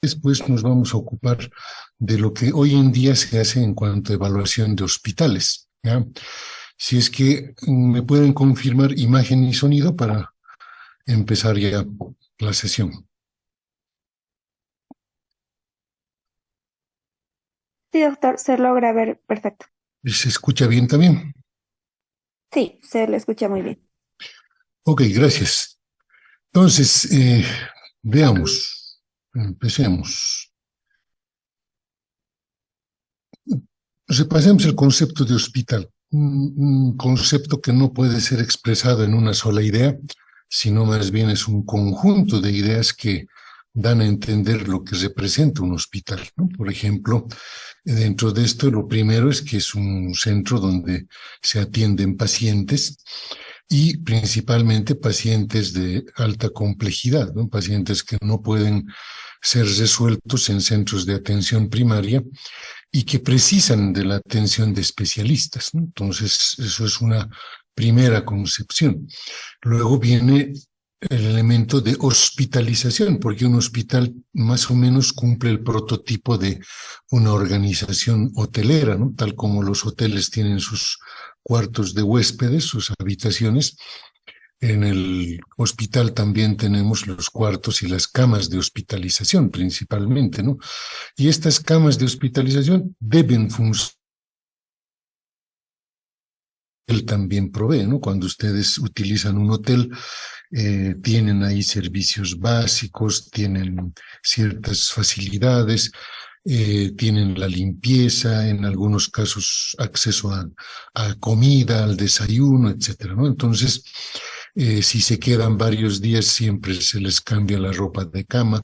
Después nos vamos a ocupar de lo que hoy en día se hace en cuanto a evaluación de hospitales, ¿ya? Si es que me pueden confirmar imagen y sonido para empezar ya la sesión. Sí, doctor, se logra ver perfecto. ¿Se escucha bien también? Sí, se le escucha muy bien. Ok, gracias. Entonces, veamos, empecemos. Repasemos el concepto de hospital, un concepto que no puede ser expresado en una sola idea, sino más bien es un conjunto de ideas que dan a entender lo que representa un hospital, ¿no? Por ejemplo, dentro de esto, lo primero es que es un centro donde se atienden pacientes y principalmente pacientes de alta complejidad, ¿no? Pacientes que no pueden ser resueltos en centros de atención primaria y que precisan de la atención de especialistas, ¿no? Entonces, eso es una primera concepción. Luego viene el elemento de hospitalización, porque un hospital más o menos cumple el prototipo de una organización hotelera, ¿no? Tal como los hoteles tienen sus cuartos de huéspedes, sus habitaciones. En el hospital también tenemos los cuartos y las camas de hospitalización principalmente, ¿no? Y estas camas de hospitalización deben funcionar. Él también provee, ¿no? Cuando ustedes utilizan un hotel, tienen ahí servicios básicos, tienen ciertas facilidades, tienen la limpieza, en algunos casos acceso a comida, al desayuno, etcétera, ¿no? Entonces, si se quedan varios días, siempre se les cambia la ropa de cama.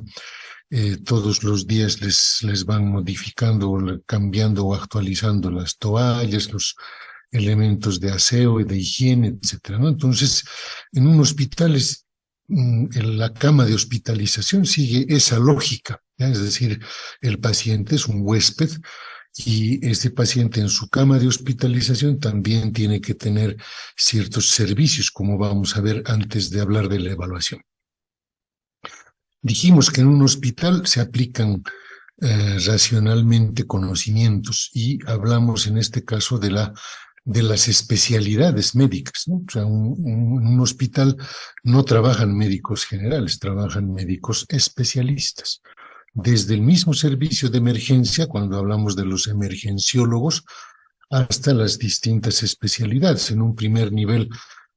Todos los días les van modificando, cambiando o actualizando las toallas, los elementos de aseo y de higiene, etcétera, ¿no? Entonces, en un hospital en la cama de hospitalización sigue esa lógica, ¿ya? Es decir, el paciente es un huésped y este paciente en su cama de hospitalización también tiene que tener ciertos servicios, como vamos a ver antes de hablar de la evaluación. Dijimos que en un hospital se aplican racionalmente conocimientos y hablamos en este caso de las especialidades médicas, ¿no? O sea, un hospital no trabajan médicos generales, trabajan médicos especialistas. Desde el mismo servicio de emergencia, cuando hablamos de los emergenciólogos, hasta las distintas especialidades. En un primer nivel,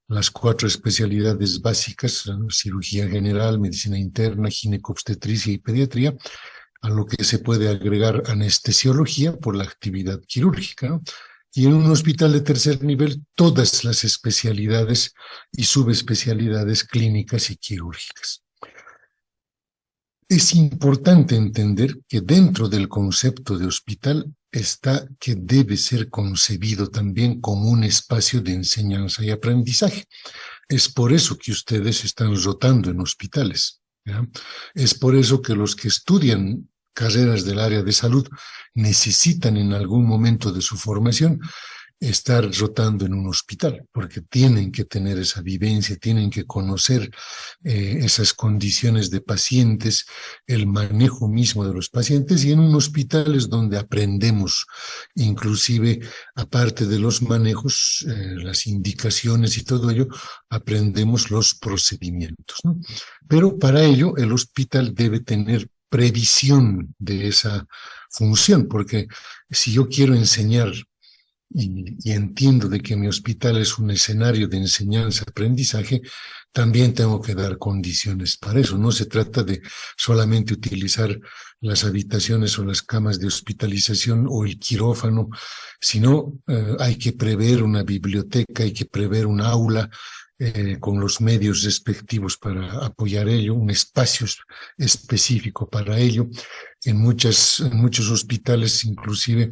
las 4 especialidades básicas, cirugía general, medicina interna, ginecobstetricia y pediatría, a lo que se puede agregar anestesiología por la actividad quirúrgica, ¿no? Y en un hospital de tercer nivel, todas las especialidades y subespecialidades clínicas y quirúrgicas. Es importante entender que dentro del concepto de hospital está que debe ser concebido también como un espacio de enseñanza y aprendizaje. Es por eso que ustedes están rotando en hospitales, ¿ya? Es por eso que los que estudian carreras del área de salud necesitan en algún momento de su formación estar rotando en un hospital, porque tienen que tener esa vivencia, tienen que conocer esas condiciones de pacientes, el manejo mismo de los pacientes, y en un hospital es donde aprendemos, inclusive, aparte de los manejos, las indicaciones y todo ello, aprendemos los procedimientos, ¿no? Pero para ello el hospital debe tener previsión de esa función, porque si yo quiero enseñar y entiendo de que mi hospital es un escenario de enseñanza-aprendizaje, también tengo que dar condiciones para eso. No se trata de solamente utilizar las habitaciones o las camas de hospitalización o el quirófano, sino hay que prever una biblioteca, hay que prever un aula, con los medios respectivos para apoyar ello, un espacio específico para ello. En muchos hospitales, inclusive,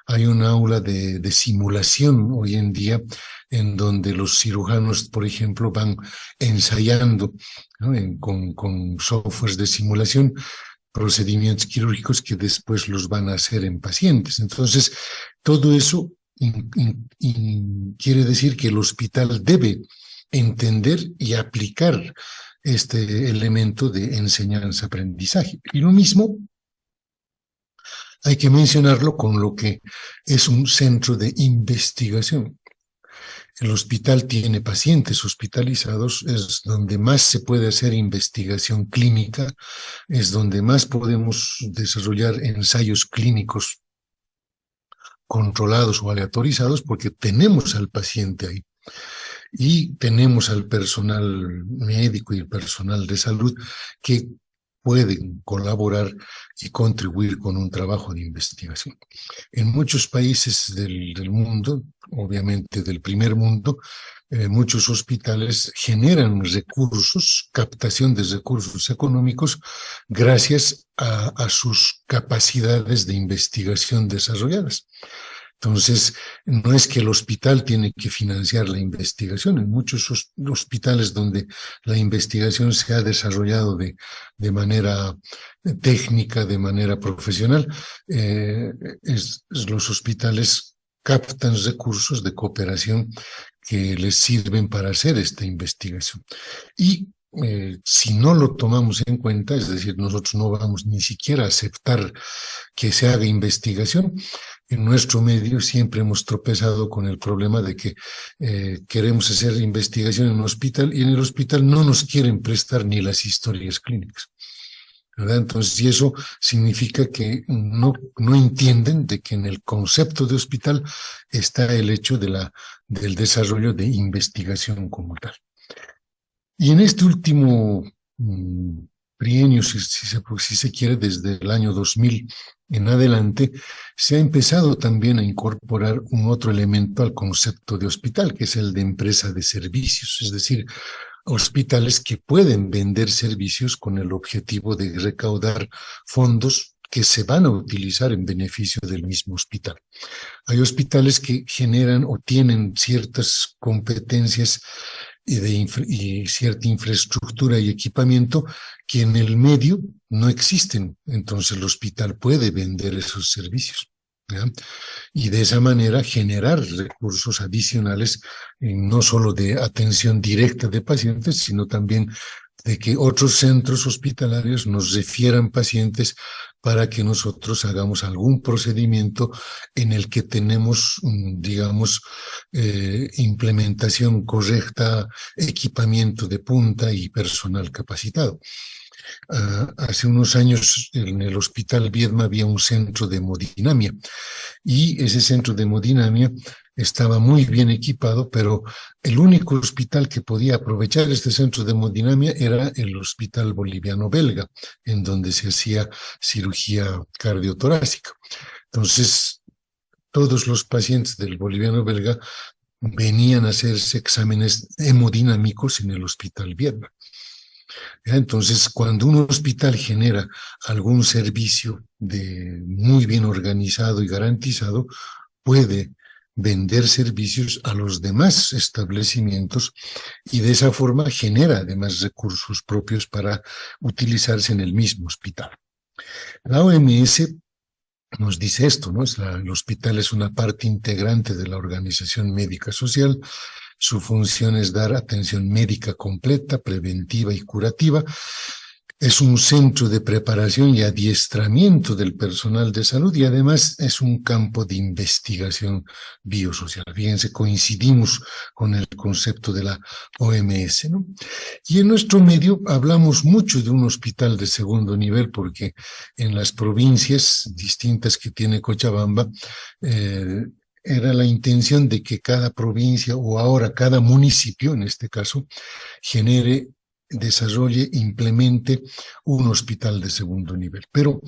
hay un aula de simulación hoy en día en donde los cirujanos, por ejemplo, van ensayando, ¿no? Con softwares de simulación procedimientos quirúrgicos que después los van a hacer en pacientes. Entonces, todo eso quiere decir que el hospital debe entender y aplicar este elemento de enseñanza-aprendizaje. Y lo mismo Hay que mencionarlo con lo que es un centro de investigación. El hospital tiene pacientes hospitalizados, es donde más se puede hacer investigación clínica, es donde más podemos desarrollar ensayos clínicos controlados o aleatorizados, porque tenemos al paciente ahí y tenemos al personal médico y el personal de salud que pueden colaborar y contribuir con un trabajo de investigación. En muchos países del mundo, obviamente del primer mundo, muchos hospitales generan recursos, captación de recursos económicos, gracias a sus capacidades de investigación desarrolladas. Entonces, no es que el hospital tiene que financiar la investigación. En muchos hospitales donde la investigación se ha desarrollado de manera técnica, de manera profesional, los hospitales captan recursos de cooperación que les sirven para hacer esta investigación. Y si no lo tomamos en cuenta, es decir, nosotros no vamos ni siquiera a aceptar que se haga investigación, en nuestro medio siempre hemos tropezado con el problema de que queremos hacer investigación en un hospital y en el hospital no nos quieren prestar ni las historias clínicas, ¿verdad? Entonces, y eso significa que no entienden de que en el concepto de hospital está el hecho del desarrollo de investigación como tal. Y en este último trienio, si se quiere, desde el año 2000 en adelante, se ha empezado también a incorporar un otro elemento al concepto de hospital, que es el de empresa de servicios, es decir, hospitales que pueden vender servicios con el objetivo de recaudar fondos que se van a utilizar en beneficio del mismo hospital. Hay hospitales que generan o tienen ciertas competencias y cierta infraestructura y equipamiento que en el medio no existen. Entonces el hospital puede vender esos servicios, ¿ya? Y de esa manera generar recursos adicionales, no solo de atención directa de pacientes, sino también de que otros centros hospitalarios nos refieran pacientes para que nosotros hagamos algún procedimiento en el que tenemos, digamos, implementación correcta, equipamiento de punta y personal capacitado. Hace unos años en el Hospital Viedma había un centro de hemodinamia y ese centro de hemodinamia estaba muy bien equipado, pero el único hospital que podía aprovechar este centro de hemodinamia era el Hospital Boliviano Belga, en donde se hacía cirugía cardiotorácica. Entonces, todos los pacientes del Boliviano Belga venían a hacerse exámenes hemodinámicos en el Hospital Viedma. Entonces, cuando un hospital genera algún servicio muy bien organizado y garantizado, puede vender servicios a los demás establecimientos y de esa forma genera además recursos propios para utilizarse en el mismo hospital. La OMS nos dice esto, ¿no? El hospital es una parte integrante de la Organización Médica Social. Su función es dar atención médica completa, preventiva y curativa. Es un centro de preparación y adiestramiento del personal de salud y además es un campo de investigación biosocial. Fíjense, coincidimos con el concepto de la OMS, ¿no? Y en nuestro medio hablamos mucho de un hospital de segundo nivel porque en las provincias distintas que tiene Cochabamba, era la intención de que cada provincia o ahora cada municipio, en este caso, desarrolle, implemente un hospital de segundo nivel. Pero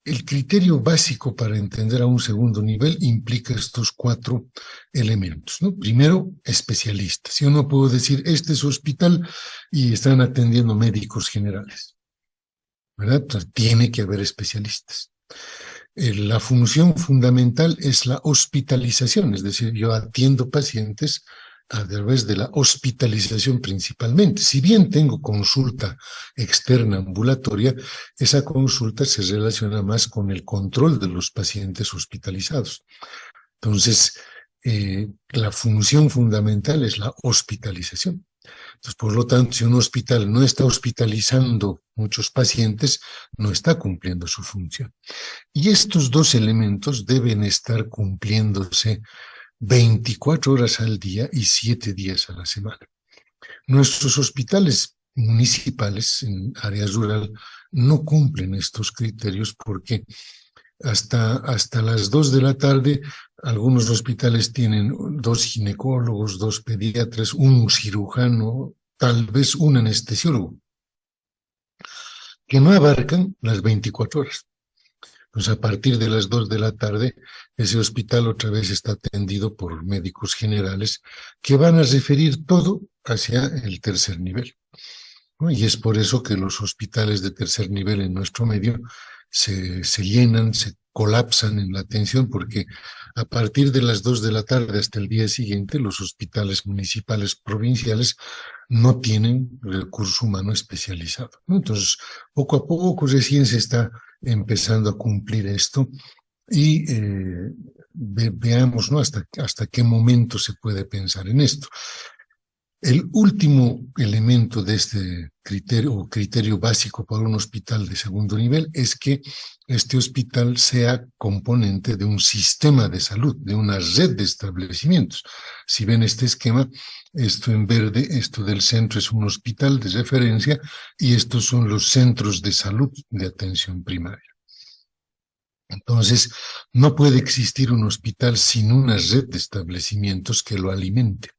el criterio básico para entender a un segundo nivel implica estos 4 elementos, ¿no? Primero, especialistas. Yo no puedo decir, este es hospital y están atendiendo médicos generales, ¿verdad? Entonces, tiene que haber especialistas. La función fundamental es la hospitalización, es decir, yo atiendo pacientes a través de la hospitalización principalmente. Si bien tengo consulta externa ambulatoria, esa consulta se relaciona más con el control de los pacientes hospitalizados. Entonces, la función fundamental es la hospitalización. Entonces, por lo tanto, si un hospital no está hospitalizando muchos pacientes, no está cumpliendo su función. Y estos dos elementos deben estar cumpliéndose 24 horas al día y 7 días a la semana. Nuestros hospitales municipales en área rural no cumplen estos criterios porque hasta las 2 de la tarde algunos hospitales tienen 2 ginecólogos, 2 pediatras, un cirujano, tal vez un anestesiólogo, que no abarcan las 24 horas. Pues a partir de las 2 de la tarde, ese hospital otra vez está atendido por médicos generales que van a referir todo hacia el tercer nivel, ¿no? Y es por eso que los hospitales de tercer nivel en nuestro medio se llenan, se colapsan en la atención, porque a partir de las 2 de la tarde hasta el día siguiente, los hospitales municipales provinciales no tienen recurso humano especializado, ¿no? Entonces, poco a poco recién se está empezando a cumplir esto y veamos, ¿no? hasta qué momento se puede pensar en esto. El último elemento de este criterio o criterio básico para un hospital de segundo nivel es que este hospital sea componente de un sistema de salud, de una red de establecimientos. Si ven este esquema, esto en verde, esto del centro es un hospital de referencia y estos son los centros de salud de atención primaria. Entonces, no puede existir un hospital sin una red de establecimientos que lo alimente,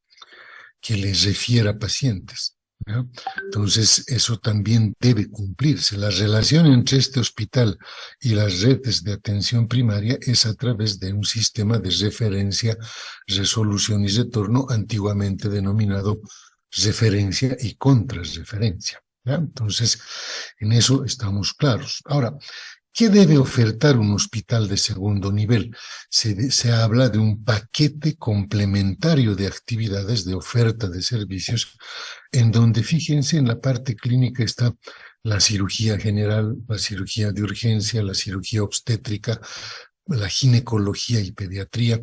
que les refiera pacientes, ¿no? Entonces, eso también debe cumplirse. La relación entre este hospital y las redes de atención primaria es a través de un sistema de referencia, resolución y retorno, antiguamente denominado referencia y contrarreferencia, ¿ya? Entonces, en eso estamos claros. Ahora, ¿qué debe ofertar un hospital de segundo nivel? Se habla de un paquete complementario de actividades de oferta de servicios, en donde, fíjense, en la parte clínica está la cirugía general, la cirugía de urgencia, la cirugía obstétrica, la ginecología y pediatría.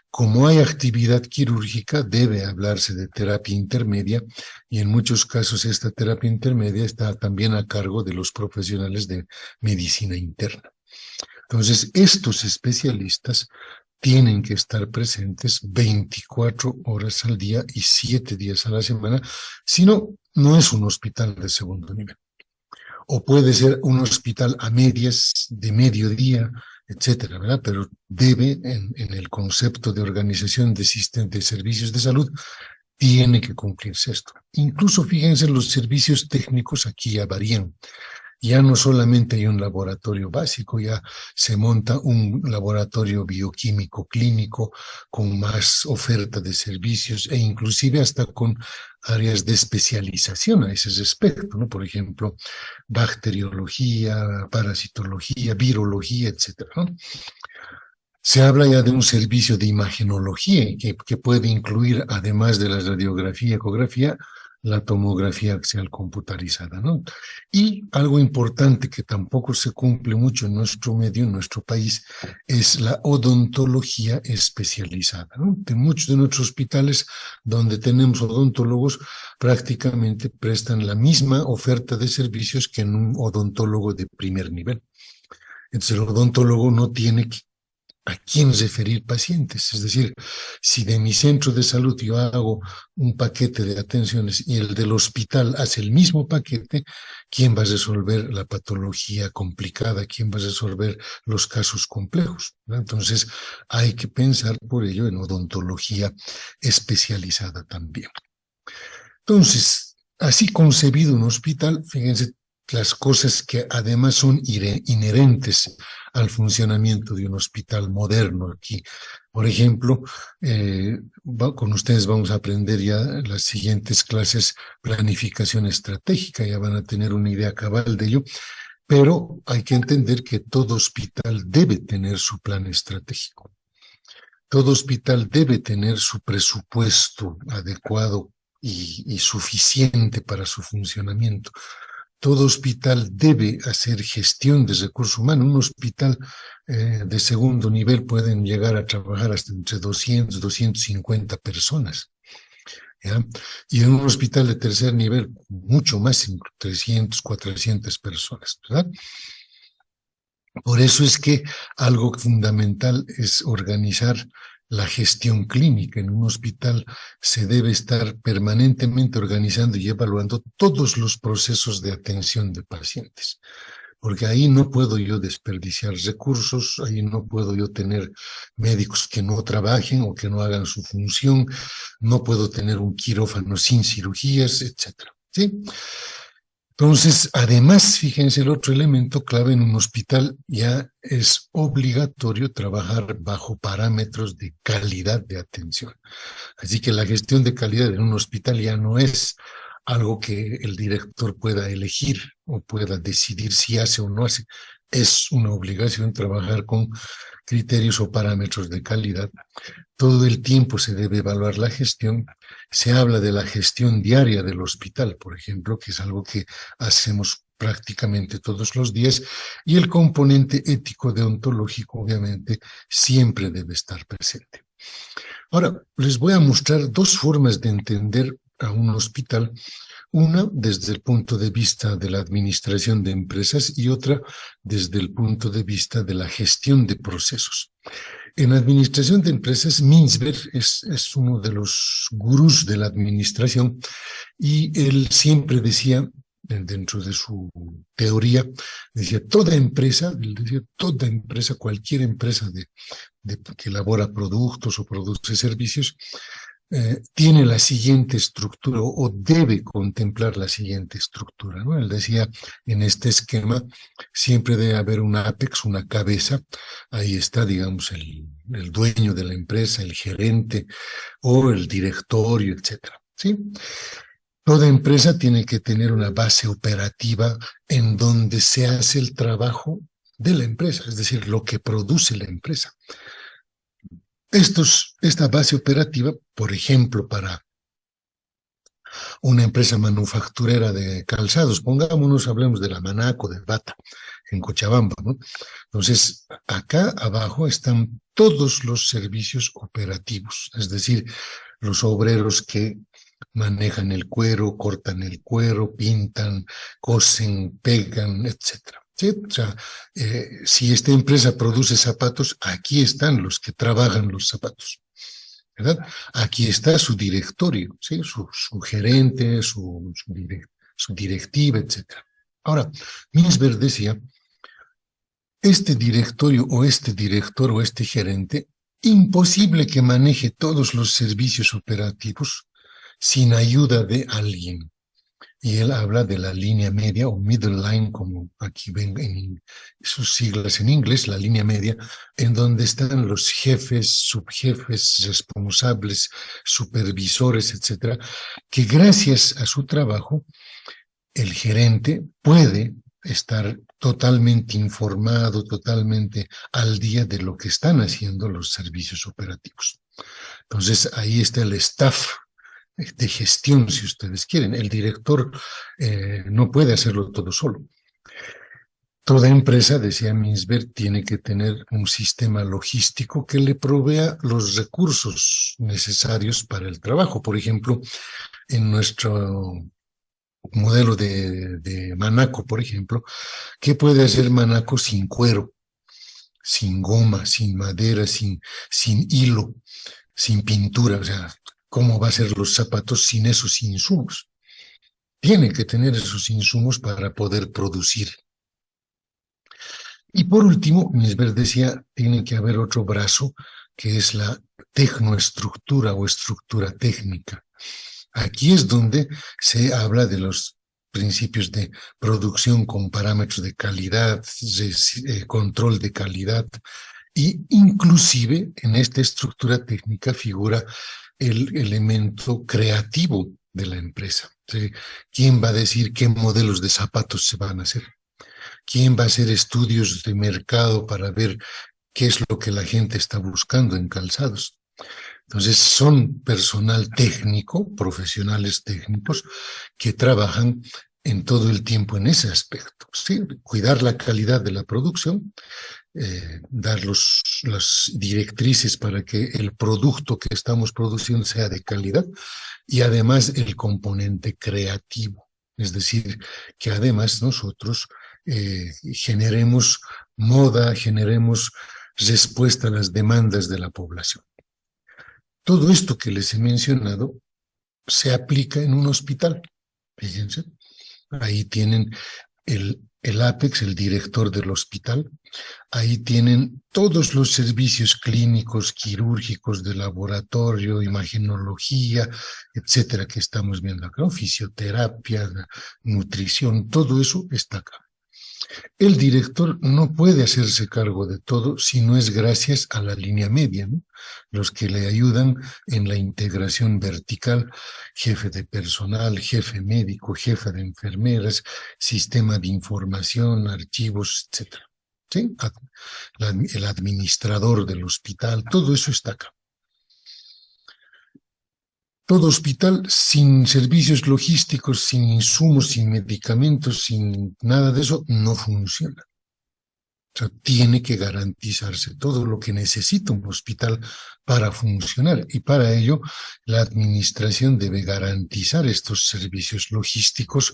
Como hay actividad quirúrgica, debe hablarse de terapia intermedia y en muchos casos esta terapia intermedia está también a cargo de los profesionales de medicina interna. Entonces, estos especialistas tienen que estar presentes 24 horas al día y 7 días a la semana, si no, no es un hospital de segundo nivel. O puede ser un hospital a medias, de mediodía, etcétera, ¿verdad? Pero debe, en el concepto de organización de servicios de salud, tiene que cumplirse esto. Incluso, fíjense, los servicios técnicos aquí ya varían. Ya no solamente hay un laboratorio básico, ya se monta un laboratorio bioquímico clínico con más oferta de servicios e inclusive hasta con áreas de especialización a ese respecto, ¿no? Por ejemplo, bacteriología, parasitología, virología, etcétera, ¿no? Se habla ya de un servicio de imagenología que puede incluir, además de la radiografía y ecografía, la tomografía axial computarizada, ¿no? Y algo importante que tampoco se cumple mucho en nuestro medio, en nuestro país, es la odontología especializada, ¿no? De muchos de nuestros hospitales donde tenemos odontólogos prácticamente prestan la misma oferta de servicios que en un odontólogo de primer nivel. Entonces el odontólogo no tiene a quién referir pacientes. Es decir, si de mi centro de salud yo hago un paquete de atenciones y el del hospital hace el mismo paquete, ¿quién va a resolver la patología complicada? ¿Quién va a resolver los casos complejos? ¿No? Entonces, hay que pensar por ello en odontología especializada también. Entonces, así concebido un hospital, fíjense las cosas que además son inherentes al funcionamiento de un hospital moderno aquí. Por ejemplo, con ustedes vamos a aprender ya las siguientes clases planificación estratégica, ya van a tener una idea cabal de ello, pero hay que entender que todo hospital debe tener su plan estratégico. Todo hospital debe tener su presupuesto adecuado y suficiente para su funcionamiento. Todo hospital debe hacer gestión de recursos humanos. Un hospital de segundo nivel pueden llegar a trabajar hasta entre 200, 250 personas. ¿ya? Y en un hospital de tercer nivel, mucho más, 300, 400 personas, ¿verdad? Por eso es que algo fundamental es organizar la gestión clínica. En un hospital se debe estar permanentemente organizando y evaluando todos los procesos de atención de pacientes, porque ahí no puedo yo desperdiciar recursos, ahí no puedo yo tener médicos que no trabajen o que no hagan su función, no puedo tener un quirófano sin cirugías, etcétera, ¿sí? Entonces, además, fíjense, el otro elemento clave en un hospital ya es obligatorio trabajar bajo parámetros de calidad de atención. Así que la gestión de calidad en un hospital ya no es algo que el director pueda elegir o pueda decidir si hace o no hace. Es una obligación trabajar con criterios o parámetros de calidad. Todo el tiempo se debe evaluar la gestión. Se habla de la gestión diaria del hospital, por ejemplo, que es algo que hacemos prácticamente todos los días, y el componente ético deontológico, obviamente, siempre debe estar presente. Ahora, les voy a mostrar dos formas de entender a un hospital, una desde el punto de vista de la administración de empresas y otra desde el punto de vista de la gestión de procesos. En administración de empresas, Mintzberg es uno de los gurús de la administración y él siempre decía, dentro de su teoría, decía, toda empresa, cualquier empresa que elabora productos o produce servicios, tiene la siguiente estructura o debe contemplar la siguiente estructura, ¿no? Él decía, en este esquema siempre debe haber un apex, una cabeza, ahí está, digamos, el dueño de la empresa, el gerente o el directorio, etcétera, ¿sí? Toda empresa tiene que tener una base operativa en donde se hace el trabajo de la empresa, es decir, lo que produce la empresa. Esta base operativa, por ejemplo, para una empresa manufacturera de calzados, pongámonos, hablemos de la Manaco, de Bata, en Cochabamba, ¿no? Entonces, acá abajo están todos los servicios operativos, es decir, los obreros que manejan el cuero, cortan el cuero, pintan, cosen, pegan, etcétera. ¿Sí? O sea, si esta empresa produce zapatos, aquí están los que trabajan los zapatos, ¿verdad? Aquí está su directorio, ¿sí? Su gerente, su directiva, etcétera. Ahora, Mintzberg decía, este directorio o este director o este gerente, imposible que maneje todos los servicios operativos sin ayuda de alguien. Y él habla de la línea media o middle line, como aquí ven en sus siglas en inglés, la línea media, en donde están los jefes, subjefes, responsables, supervisores, etcétera, que gracias a su trabajo, el gerente puede estar totalmente informado, totalmente al día de lo que están haciendo los servicios operativos. Entonces, ahí está el staff de gestión, si ustedes quieren. El director no puede hacerlo todo solo. Toda empresa, decía Mintzberg, tiene que tener un sistema logístico que le provea los recursos necesarios para el trabajo. Por ejemplo, en nuestro modelo de Manaco, por ejemplo, ¿qué puede hacer Manaco sin cuero, sin goma, sin madera, sin hilo, sin pintura? O sea, ¿cómo va a ser los zapatos sin esos insumos? Tiene que tener esos insumos para poder producir. Y por último, Mintzberg decía, tiene que haber otro brazo que es la tecnoestructura o estructura técnica. Aquí es donde se habla de los principios de producción con parámetros de calidad, control de calidad, y inclusive en esta estructura técnica figura el elemento creativo de la empresa. ¿Sí? ¿Quién va a decir qué modelos de zapatos se van a hacer? ¿Quién va a hacer estudios de mercado para ver qué es lo que la gente está buscando en calzados? Entonces son personal técnico, profesionales técnicos, que trabajan en todo el tiempo en ese aspecto, ¿sí? Cuidar la calidad de la producción, dar las directrices para que el producto que estamos produciendo sea de calidad y además el componente creativo, es decir, que además nosotros generemos moda, generemos respuesta a las demandas de la población. Todo esto que les he mencionado se aplica en un hospital, fíjense, ahí tienen el APEX, el director del hospital. Ahí tienen todos los servicios clínicos, quirúrgicos, de laboratorio, imagenología, etcétera, que estamos viendo acá, ¿no? Fisioterapia, nutrición, todo eso está acá. El director no puede hacerse cargo de todo si no es gracias a la línea media, ¿no? Los que le ayudan en la integración vertical, jefe de personal, jefe médico, jefe de enfermeras, sistema de información, archivos, etcétera. ¿Sí? El administrador del hospital, todo eso está acá. Todo hospital sin servicios logísticos, sin insumos, sin medicamentos, sin nada de eso, no funciona. O sea, tiene que garantizarse todo lo que necesita un hospital para funcionar y para ello la administración debe garantizar estos servicios logísticos,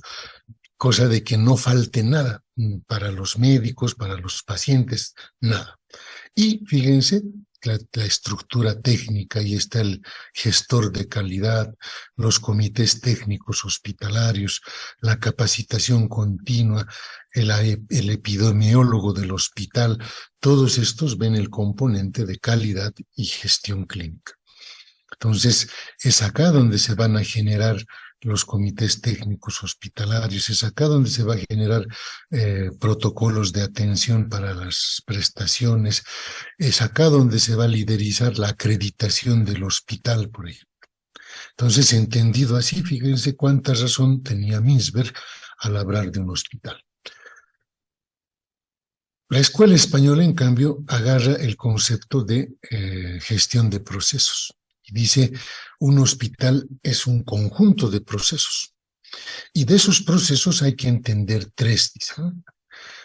cosa de que no falte nada para los médicos, para los pacientes, nada. Y fíjense, la estructura técnica, ahí está el gestor de calidad, los comités técnicos hospitalarios, la capacitación continua, el epidemiólogo del hospital, todos estos ven el componente de calidad y gestión clínica. Entonces, es acá donde se van a generar los comités técnicos hospitalarios, es acá donde se va a generar protocolos de atención para las prestaciones, es acá donde se va a liderizar la acreditación del hospital, por ejemplo. Entonces, entendido así, fíjense cuánta razón tenía Minsberg al hablar de un hospital. La escuela española, en cambio, agarra el concepto de gestión de procesos. Y dice, un hospital es un conjunto de procesos. Y de esos procesos hay que entender tres, dice, ¿no?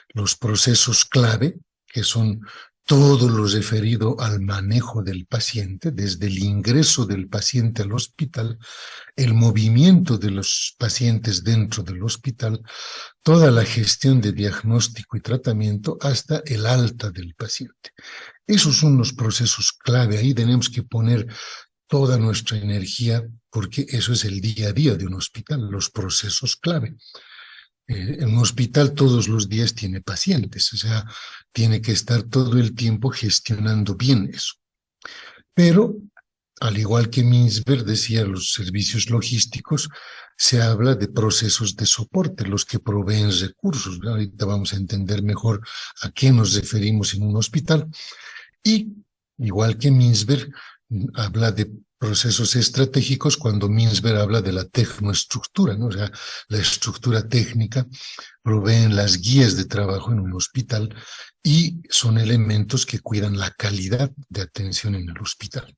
Los procesos clave, que son todo lo referido al manejo del paciente, desde el ingreso del paciente al hospital, el movimiento de los pacientes dentro del hospital, toda la gestión de diagnóstico y tratamiento hasta el alta del paciente. Esos son los procesos clave, ahí tenemos que poner toda nuestra energía, porque eso es el día a día de un hospital, los procesos clave. En un hospital todos los días tiene pacientes, o sea, tiene que estar todo el tiempo gestionando bien eso. Pero, al igual que Minsberg decía, los servicios logísticos, se habla de procesos de soporte, los que proveen recursos. Ahorita vamos a entender mejor a qué nos referimos en un hospital. Y, igual que Minsberg, habla de procesos estratégicos cuando Minsberg habla de la tecnoestructura, ¿no? O sea, la estructura técnica proveen las guías de trabajo en un hospital y son elementos que cuidan la calidad de atención en el hospital.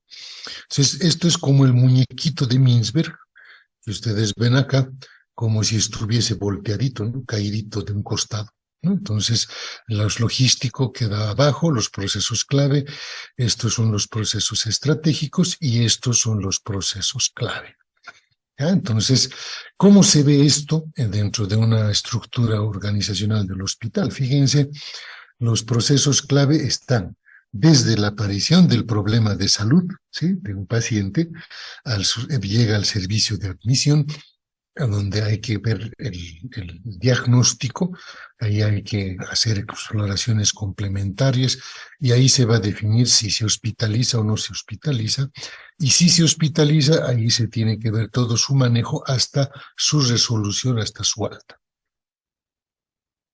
Entonces, esto es como el muñequito de Minsberg, que ustedes ven acá, como si estuviese volteadito, ¿no? Caídito de un costado, ¿no? Entonces, los logísticos queda abajo, los procesos clave, estos son los procesos estratégicos y estos son los procesos clave. ¿Ya? Entonces, ¿cómo se ve esto dentro de una estructura organizacional del hospital? Fíjense, los procesos clave están desde la aparición del problema de salud, ¿sí?, de un paciente, llega al servicio de admisión, a donde hay que ver el diagnóstico, ahí hay que hacer exploraciones complementarias y ahí se va a definir si se hospitaliza o no se hospitaliza, y si se hospitaliza, ahí se tiene que ver todo su manejo hasta su resolución, hasta su alta.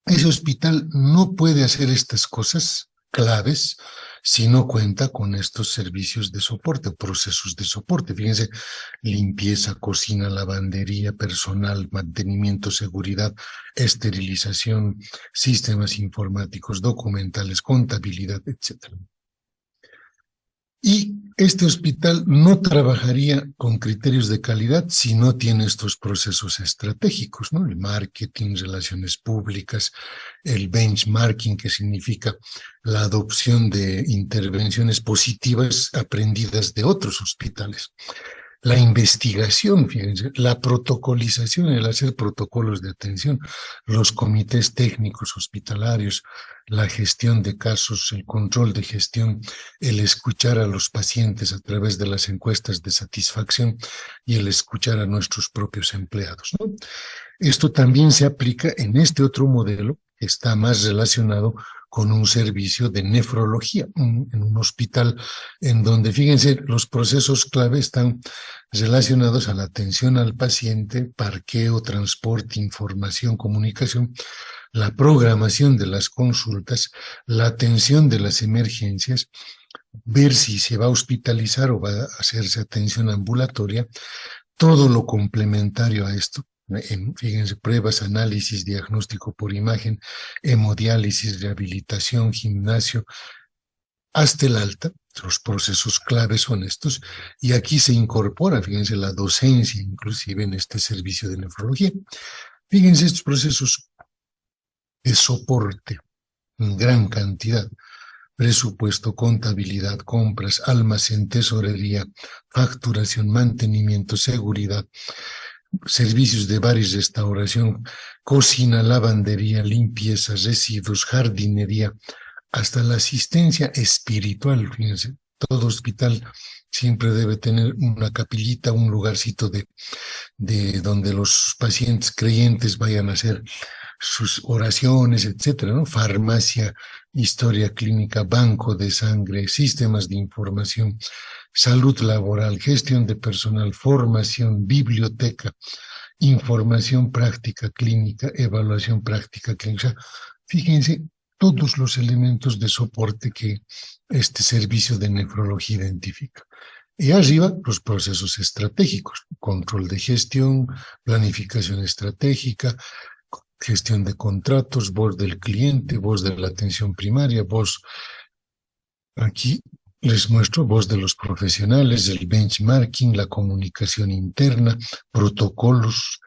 Ese hospital no puede hacer estas cosas claves si no cuenta con estos servicios de soporte, procesos de soporte. Fíjense, limpieza, cocina, lavandería, personal, mantenimiento, seguridad, esterilización, sistemas informáticos, documentales, contabilidad, etc. Y este hospital no trabajaría con criterios de calidad si no tiene estos procesos estratégicos, ¿no? El marketing, relaciones públicas, el benchmarking, que significa la adopción de intervenciones positivas aprendidas de otros hospitales. La investigación, fíjense, la protocolización, el hacer protocolos de atención, los comités técnicos hospitalarios, la gestión de casos, el control de gestión, el escuchar a los pacientes a través de las encuestas de satisfacción y el escuchar a nuestros propios empleados, ¿no? Esto también se aplica en este otro modelo que está más relacionado con un servicio de nefrología, en un hospital en donde, fíjense, los procesos clave están relacionados a la atención al paciente, parqueo, transporte, información, comunicación, la programación de las consultas, la atención de las emergencias, ver si se va a hospitalizar o va a hacerse atención ambulatoria, todo lo complementario a esto. Fíjense, pruebas, análisis, diagnóstico por imagen, hemodiálisis, rehabilitación, gimnasio, hasta el alta. Los procesos claves son estos, y aquí se incorpora, fíjense, la docencia, inclusive en este servicio de nefrología. Fíjense estos procesos de soporte en gran cantidad: presupuesto, contabilidad, compras, almacén, tesorería, facturación, mantenimiento, seguridad, servicios de bar y restauración, cocina, lavandería, limpieza, residuos, jardinería, hasta la asistencia espiritual. Fíjense, todo hospital siempre debe tener una capillita, un lugarcito de donde los pacientes creyentes vayan a hacer sus oraciones, etcétera, ¿no? Farmacia, historia clínica, banco de sangre, sistemas de información, salud laboral, gestión de personal, formación, biblioteca, información práctica clínica, evaluación práctica clínica. O sea, fíjense todos los elementos de soporte que este servicio de nefrología identifica. Y arriba, los procesos estratégicos: control de gestión, planificación estratégica, gestión de contratos, voz del cliente, voz de la atención primaria, voz, aquí les muestro, voz de los profesionales, el benchmarking, la comunicación interna, protocolos,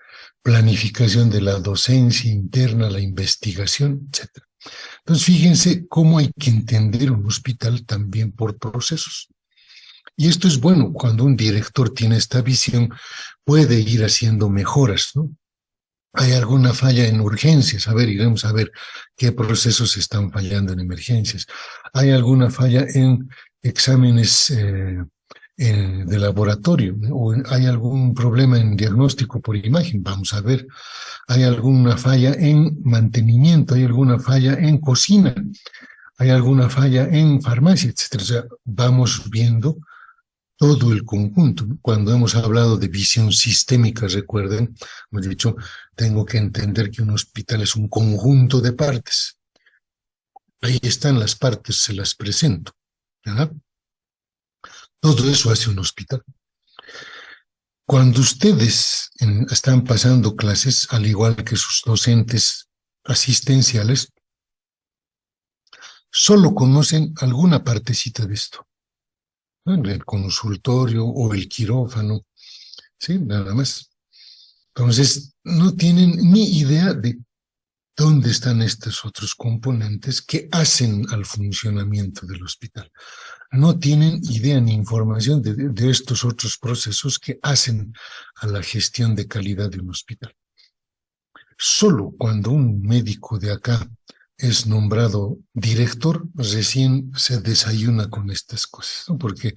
planificación de la docencia interna, la investigación, etc. Entonces, fíjense cómo hay que entender un hospital también por procesos. Y esto es bueno: cuando un director tiene esta visión, puede ir haciendo mejoras, ¿no? ¿Hay alguna falla en urgencias? A ver, iremos a ver qué procesos están fallando en emergencias. ¿Hay alguna falla en exámenes de laboratorio? ¿O hay algún problema en diagnóstico por imagen? Vamos a ver. ¿Hay alguna falla en mantenimiento? ¿Hay alguna falla en cocina? ¿Hay alguna falla en farmacia, etcétera? O sea, vamos viendo todo el conjunto, ¿no? Cuando hemos hablado de visión sistémica, recuerden, hemos dicho, tengo que entender que un hospital es un conjunto de partes. Ahí están las partes, se las presento, ¿verdad? Todo eso hace un hospital. Cuando ustedes están pasando clases, al igual que sus docentes asistenciales, solo conocen alguna partecita de esto, ¿no? El consultorio o el quirófano, ¿sí? Nada más. Entonces, no tienen ni idea de dónde están estos otros componentes que hacen al funcionamiento del hospital. No tienen idea ni información de estos otros procesos que hacen a la gestión de calidad de un hospital. Solo cuando un médico de acá es nombrado director, recién se desayuna con estas cosas, ¿no? Porque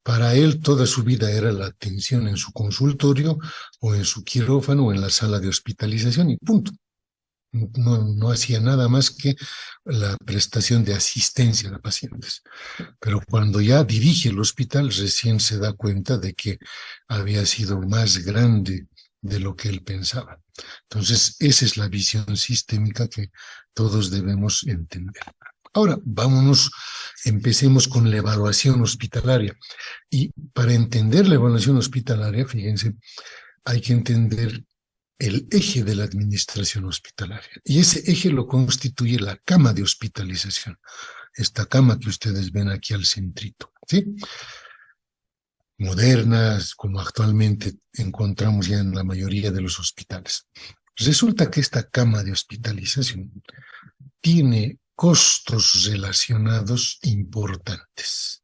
para él toda su vida era la atención en su consultorio o en su quirófano o en la sala de hospitalización y punto. No hacía nada más que la prestación de asistencia a pacientes. Pero cuando ya dirige el hospital, recién se da cuenta de que había sido más grande de lo que él pensaba. Entonces, esa es la visión sistémica que todos debemos entender. Ahora, empecemos con la evaluación hospitalaria. Y para entender la evaluación hospitalaria, fíjense, hay que entender el eje de la administración hospitalaria. Y ese eje lo constituye la cama de hospitalización. Esta cama que ustedes ven aquí al centrito, ¿sí? modernas, como actualmente encontramos ya en la mayoría de los hospitales. Resulta que esta cama de hospitalización tiene costos relacionados importantes,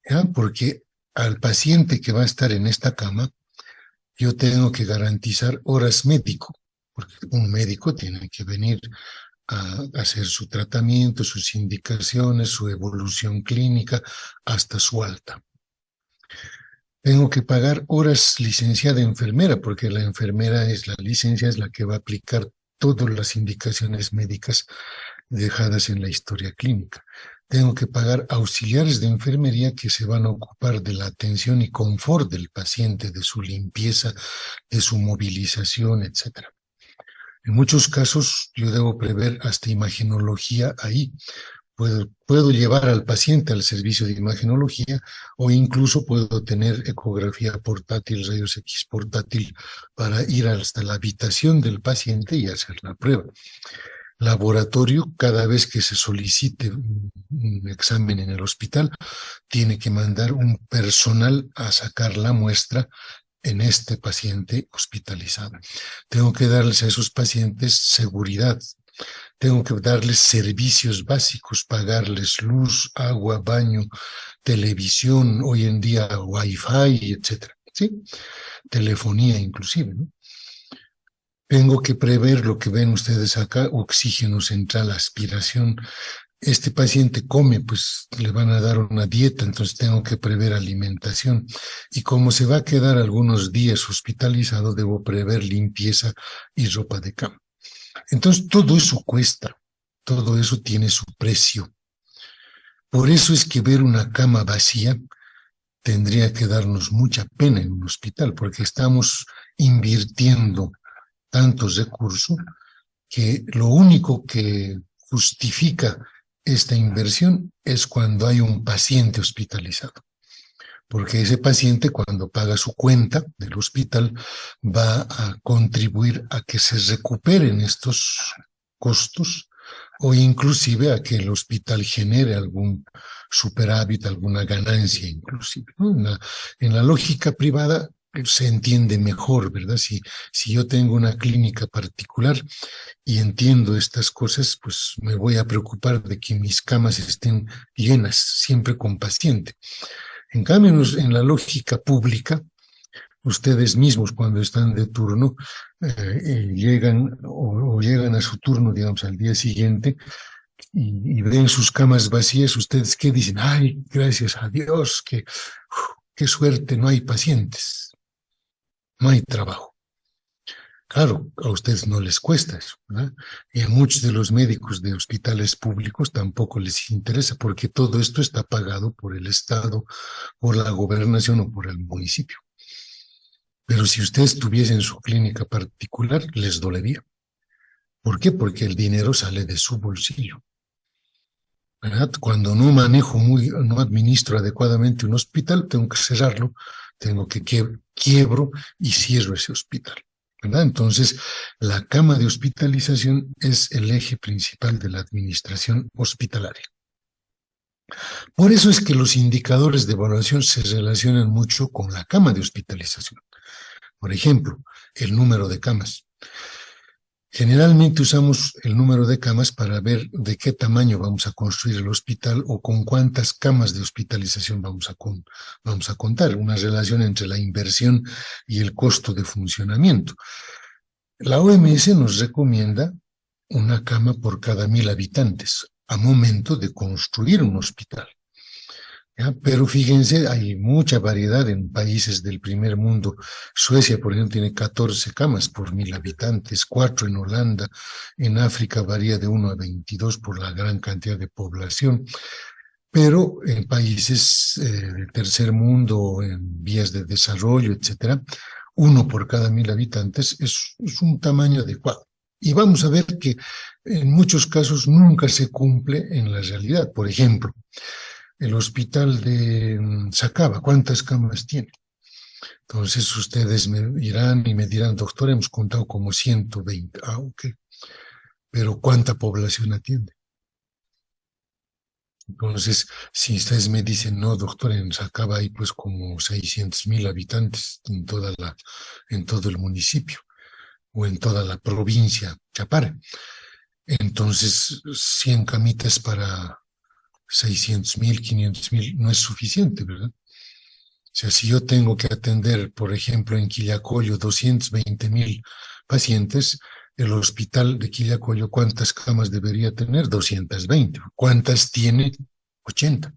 ¿ya? Porque al paciente que va a estar en esta cama, yo tengo que garantizar horas médico, porque un médico tiene que venir a hacer su tratamiento, sus indicaciones, su evolución clínica, hasta su alta. Tengo que pagar horas licenciada enfermera, porque la enfermera es la licencia, es la que va a aplicar todas las indicaciones médicas dejadas en la historia clínica. Tengo que pagar auxiliares de enfermería que se van a ocupar de la atención y confort del paciente, de su limpieza, de su movilización, etcétera. En muchos casos yo debo prever hasta imagenología ahí. Puedo llevar al paciente al servicio de imagenología o incluso puedo tener ecografía portátil, rayos X portátil para ir hasta la habitación del paciente y hacer la prueba. Laboratorio, cada vez que se solicite un examen en el hospital, tiene que mandar un personal a sacar la muestra en este paciente hospitalizado. Tengo que darles a esos pacientes seguridad. Tengo que darles servicios básicos, pagarles luz, agua, baño, televisión, hoy en día Wi-Fi, etcétera, ¿sí? Telefonía inclusive, ¿no? Tengo que prever lo que ven ustedes acá, oxígeno central, aspiración. Este paciente come, pues le van a dar una dieta, entonces tengo que prever alimentación. Y como se va a quedar algunos días hospitalizado, debo prever limpieza y ropa de cama. Entonces todo eso cuesta, todo eso tiene su precio. Por eso es que ver una cama vacía tendría que darnos mucha pena en un hospital, porque estamos invirtiendo tantos recursos que lo único que justifica esta inversión es cuando hay un paciente hospitalizado, porque ese paciente cuando paga su cuenta del hospital va a contribuir a que se recuperen estos costos o inclusive a que el hospital genere algún superávit, alguna ganancia inclusive, ¿no? En la lógica privada se entiende mejor, ¿verdad? Si yo tengo una clínica particular y entiendo estas cosas, pues me voy a preocupar de que mis camas estén llenas, siempre con paciente. En cambio, en la lógica pública, ustedes mismos cuando están de turno llegan o llegan a su turno, digamos, al día siguiente y ven sus camas vacías, ustedes qué dicen, ay, gracias a Dios, qué suerte, no hay pacientes, no hay trabajo. Claro, a ustedes no les cuesta eso, ¿verdad? Y a muchos de los médicos de hospitales públicos tampoco les interesa porque todo esto está pagado por el Estado, por la gobernación o por el municipio. Pero si ustedes tuviesen su clínica particular, les dolería. ¿Por qué? Porque el dinero sale de su bolsillo, ¿verdad? Cuando no manejo no administro adecuadamente un hospital, tengo que cerrarlo, tengo que quiebro y cierro ese hospital, ¿verdad? Entonces, la cama de hospitalización es el eje principal de la administración hospitalaria. Por eso es que los indicadores de evaluación se relacionan mucho con la cama de hospitalización. Por ejemplo, el número de camas. Generalmente usamos el número de camas para ver de qué tamaño vamos a construir el hospital o con cuántas camas de hospitalización vamos a contar, una relación entre la inversión y el costo de funcionamiento. La OMS nos recomienda una cama por cada 1.000 habitantes a momento de construir un hospital. ¿Ya? Pero fíjense, hay mucha variedad en países del primer mundo. Suecia, por ejemplo, tiene 14 camas por 1.000 habitantes, 4 en Holanda. En África varía de 1 a 22 por la gran cantidad de población. Pero en países del tercer mundo, en vías de desarrollo, etcétera, 1 por cada 1.000 habitantes es un tamaño adecuado. Y vamos a ver que en muchos casos nunca se cumple en la realidad. Por ejemplo, el hospital de Sacaba, ¿cuántas camas tiene? Entonces ustedes me irán y me dirán, doctor, hemos contado como 120. Ah, ok. Pero ¿cuánta población atiende? Entonces, si ustedes me dicen, no, doctor, en Sacaba hay pues como 600,000 habitantes en todo el municipio o en toda la provincia Chapare. Entonces, 100 camitas para 600,000, 500,000 no es suficiente, ¿verdad? O sea, si yo tengo que atender, por ejemplo, en Quillacollo 220,000 pacientes, el hospital de Quillacollo, ¿cuántas camas debería tener? 220. ¿Cuántas tiene? 80.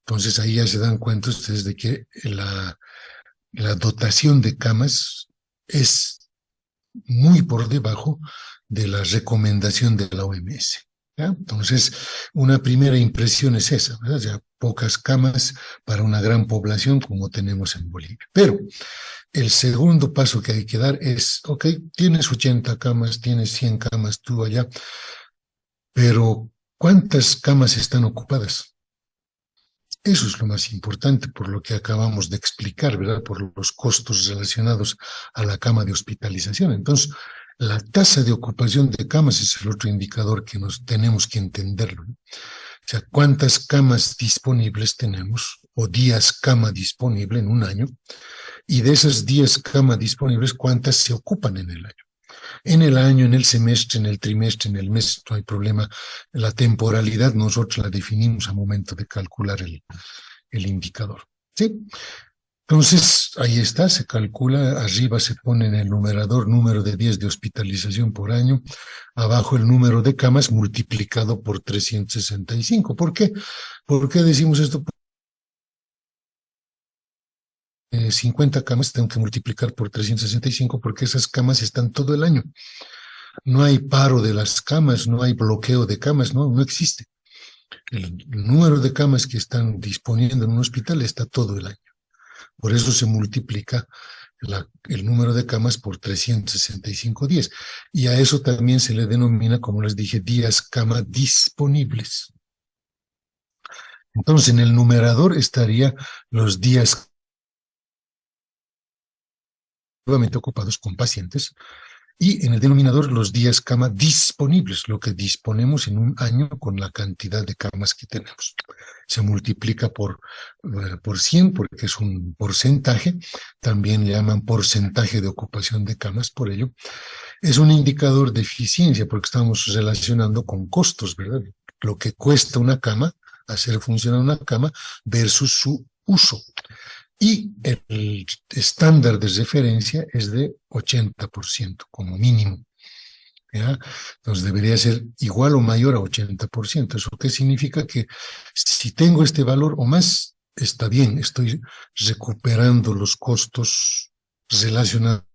Entonces ahí ya se dan cuenta ustedes de que la dotación de camas es muy por debajo de la recomendación de la OMS. ¿Ya? Entonces, una primera impresión es esa, ¿verdad? Ya pocas camas para una gran población como tenemos en Bolivia. Pero el segundo paso que hay que dar es, ok, tienes 80 camas, tienes 100 camas tú allá, pero ¿cuántas camas están ocupadas? Eso es lo más importante por lo que acabamos de explicar, ¿verdad? Por los costos relacionados a la cama de hospitalización. Entonces, la tasa de ocupación de camas es el otro indicador que nos tenemos que entenderlo, ¿no? O sea, ¿cuántas camas disponibles tenemos o días cama disponible en un año? Y de esas 10 camas disponibles, ¿cuántas se ocupan en el año? En el año, en el semestre, en el trimestre, en el mes, no hay problema. La temporalidad nosotros la definimos a momento de calcular el indicador. ¿Sí? Entonces, ahí está, se calcula, arriba se pone en el numerador número de días de hospitalización por año, abajo el número de camas multiplicado por 365. ¿Por qué? ¿Por qué decimos esto? 50 camas tengo que multiplicar por 365 porque esas camas están todo el año. No hay paro de las camas, no hay bloqueo de camas, no existe. El número de camas que están disponiendo en un hospital está todo el año. Por eso se multiplica el número de camas por 365 días. Y a eso también se le denomina, como les dije, días cama disponibles. Entonces, en el numerador estaría los días ocupados con pacientes y en el denominador los días cama disponibles, lo que disponemos en un año con la cantidad de camas que tenemos. Se multiplica por 100 porque es un porcentaje, también le llaman porcentaje de ocupación de camas, por ello es un indicador de eficiencia porque estamos relacionando con costos, ¿verdad? Lo que cuesta una cama, hacer funcionar una cama versus su uso. Y el estándar de referencia es de 80% como mínimo. ¿Ya? Entonces debería ser igual o mayor a 80%. ¿Eso qué significa? Que si tengo este valor o más, está bien, estoy recuperando los costos relacionados,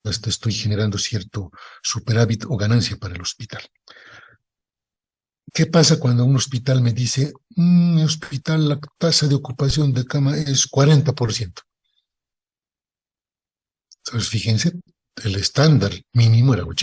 hasta estoy generando cierto superávit o ganancia para el hospital. ¿Qué pasa cuando un hospital me dice, mi hospital, la tasa de ocupación de cama es 40%? Entonces, fíjense, el estándar mínimo era 80%.